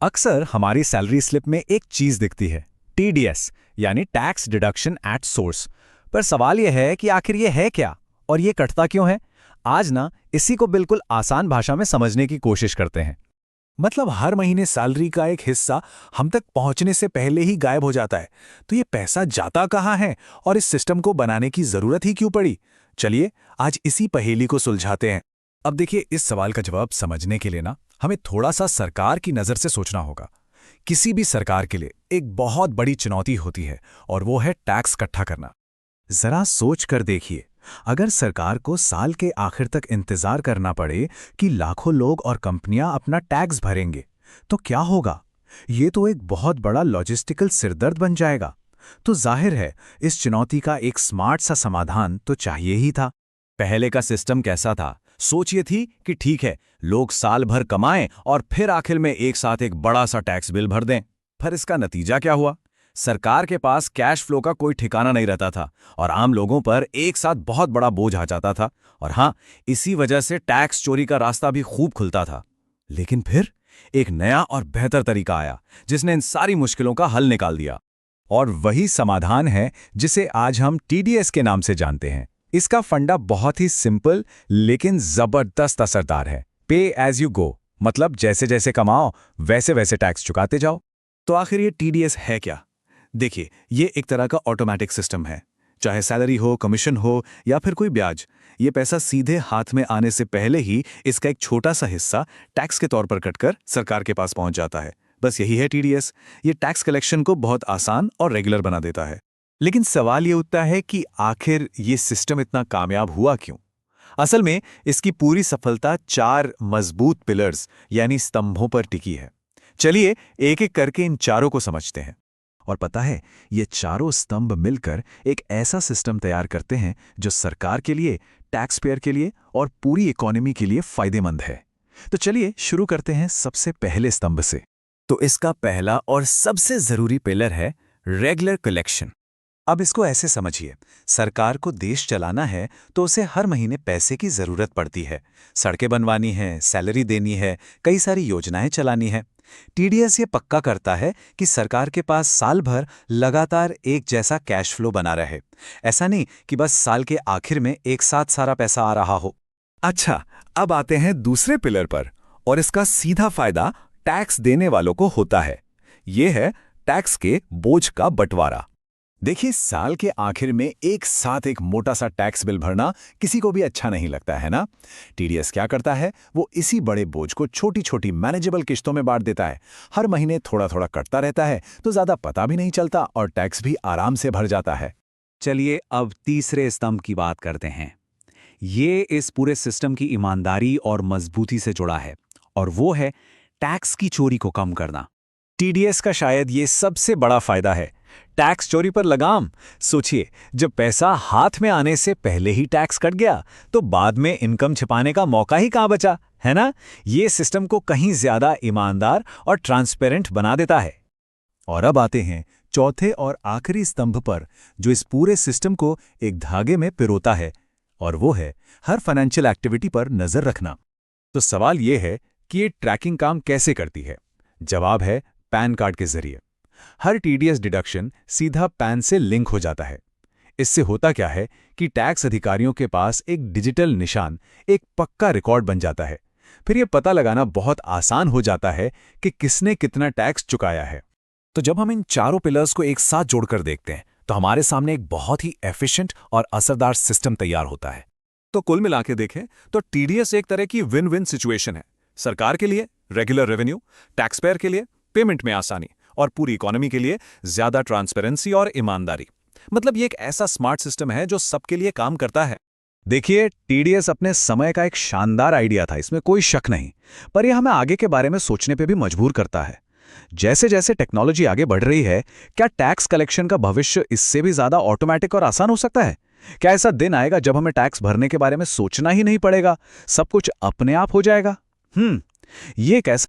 अक्सर हमारी salary slip में एक चीज दिखती है, टीडीएस यानी टैक्स डिडक्शन एट सोर्स। पर सवाल यह है कि आखिर ये है क्या और ये कटता क्यों है। आज ना इसी को बिल्कुल आसान भाषा में समझने की कोशिश करते हैं। मतलब हर महीने सैलरी का एक हिस्सा हम तक पहुंचने से पहले ही गायब हो जाता है। तो ये पैसा जाता कहाँ है और इस सिस्टम को बनाने की जरूरत ही क्यों पड़ी? चलिए आज इसी पहेली को सुलझाते हैं। अब देखिए, इस सवाल का जवाब समझने के लिए ना हमें थोड़ा सा सरकार की नज़र से सोचना होगा। किसी भी सरकार के लिए एक बहुत बड़ी चुनौती होती है और वो है टैक्स इकट्ठा करना। जरा सोच कर देखिए, अगर सरकार को साल के आखिर तक इंतजार करना पड़े कि लाखों लोग और कंपनियां अपना टैक्स भरेंगे, तो क्या होगा? ये तो एक बहुत बड़ा लॉजिस्टिकल सिरदर्द बन जाएगा। तो जाहिर है इस चुनौती का एक स्मार्ट सा समाधान तो चाहिए ही था। पहले का सिस्टम कैसा था? सोच ये थी कि ठीक है, लोग साल भर कमाएं और फिर आखिर में एक साथ एक बड़ा सा टैक्स बिल भर दें। पर इसका नतीजा क्या हुआ? सरकार के पास कैश फ्लो का कोई ठिकाना नहीं रहता था और आम लोगों पर एक साथ बहुत बड़ा बोझ आ जाता था। और हाँ, इसी वजह से टैक्स चोरी का रास्ता भी खूब खुलता था। लेकिन फिर एक नया और बेहतर तरीका आया जिसने इन सारी मुश्किलों का हल निकाल दिया। और वही समाधान है जिसे आज हम टीडीएस के नाम से जानते हैं। इसका फंडा बहुत ही सिंपल लेकिन जबरदस्त असरदार है। पे एज यू गो, मतलब जैसे जैसे कमाओ वैसे वैसे टैक्स चुकाते जाओ। तो आखिर ये टीडीएस है क्या? देखिए, ये एक तरह का ऑटोमेटिक सिस्टम है। चाहे सैलरी हो, कमीशन हो या फिर कोई ब्याज, ये पैसा सीधे हाथ में आने से पहले ही इसका एक छोटा सा हिस्सा टैक्स के तौर पर कटकर सरकार के पास पहुंच जाता है। बस यही है टीडीएस। ये टैक्स कलेक्शन को बहुत आसान और रेगुलर बना देता है। लेकिन सवाल ये उठता है कि आखिर ये सिस्टम इतना कामयाब हुआ क्यों? असल में इसकी पूरी सफलता 4 मजबूत पिलर्स यानी स्तंभों पर टिकी है। चलिए एक एक करके इन चारों को समझते हैं। और पता है, ये चारों स्तंभ मिलकर एक ऐसा सिस्टम तैयार करते हैं जो सरकार के लिए, टैक्स पेयर के लिए और पूरी इकोनॉमी के लिए फायदेमंद है। तो चलिए शुरू करते हैं सबसे पहले स्तंभ से। तो इसका पहला और सबसे जरूरी पिलर है रेगुलर कलेक्शन। अब इसको ऐसे समझिए, सरकार को देश चलाना है तो उसे हर महीने पैसे की जरूरत पड़ती है। सड़कें बनवानी है, सैलरी देनी है, कई सारी योजनाएं चलानी है। टीडीएस ये पक्का करता है कि सरकार के पास साल भर लगातार एक जैसा कैश फ्लो बना रहे। ऐसा नहीं कि बस साल के आखिर में एक साथ सारा पैसा आ रहा हो। अच्छा, अब आते हैं दूसरे पिलर पर, और इसका सीधा फायदा टैक्स देने वालों को होता है। ये है टैक्स के बोझ का बंटवारा। देखिए, साल के आखिर में एक साथ एक मोटा सा टैक्स बिल भरना किसी को भी अच्छा नहीं लगता है ना। टीडीएस क्या करता है, वो इसी बड़े बोझ को छोटी छोटी मैनेजेबल किश्तों में बांट देता है। हर महीने थोड़ा थोड़ा कटता रहता है, तो ज्यादा पता भी नहीं चलता और टैक्स भी आराम से भर जाता है। चलिए अब तीसरे स्तंभ की बात करते हैं। ये इस पूरे सिस्टम की ईमानदारी और मजबूती से जुड़ा है, और वो है टैक्स की चोरी को कम करना। टीडीएस का शायद ये सबसे बड़ा फायदा है, टैक्स चोरी पर लगाम। सोचिए, जब पैसा हाथ में आने से पहले ही टैक्स कट गया तो बाद में इनकम छिपाने का मौका ही कहां बचा, है ना। ये सिस्टम को कहीं ज्यादा ईमानदार और ट्रांसपेरेंट बना देता है। और अब आते हैं चौथे और आखिरी स्तंभ पर, जो इस पूरे सिस्टम को एक धागे में पिरोता है, और वो है हर फाइनेंशियल एक्टिविटी पर नजर रखना। तो सवाल ये है कि ये ट्रैकिंग काम कैसे करती है? जवाब है पैन कार्ड के जरिए। हर टीडीएस डिडक्शन सीधा पैन से लिंक हो जाता है। इससे होता क्या है कि टैक्स अधिकारियों के पास एक डिजिटल निशान, एक पक्का रिकॉर्ड बन जाता है। फिर यह पता लगाना बहुत आसान हो जाता है कि किसने कितना टैक्स चुकाया है। तो जब हम इन चारों पिलर्स को एक साथ जोड़कर देखते हैं तो हमारे सामने एक बहुत ही एफिशिएंट और असरदार सिस्टम तैयार होता है। तो कुल मिला के देखें तो टीडीएस एक तरह की विन विन सिचुएशन है। सरकार के लिए रेगुलर रेवेन्यू, टैक्स पेयर के लिए पेमेंट में आसानी, और पूरी इकोनॉमी के लिए ज्यादा ट्रांसपेरेंसी और ईमानदारी। मतलब ये एक ऐसा स्मार्ट सिस्टम है जो सबके लिए काम करता है। देखिए, टीडीएस अपने समय का एक शानदार आइडिया था, इसमें कोई शक नहीं। पर यह हमें आगे के बारे में सोचने पे भी मजबूर करता है। जैसे जैसे टेक्नोलॉजी आगे बढ़ रही है, क्या टैक्स कलेक्शन का भविष्य इससे भी ज्यादा ऑटोमेटिक और आसान हो सकता है? क्या ऐसा दिन आएगा जब हमें टैक्स भरने के बारे में सोचना ही नहीं पड़ेगा, सब कुछ अपने आप हो जाएगा? ये एक ऐसा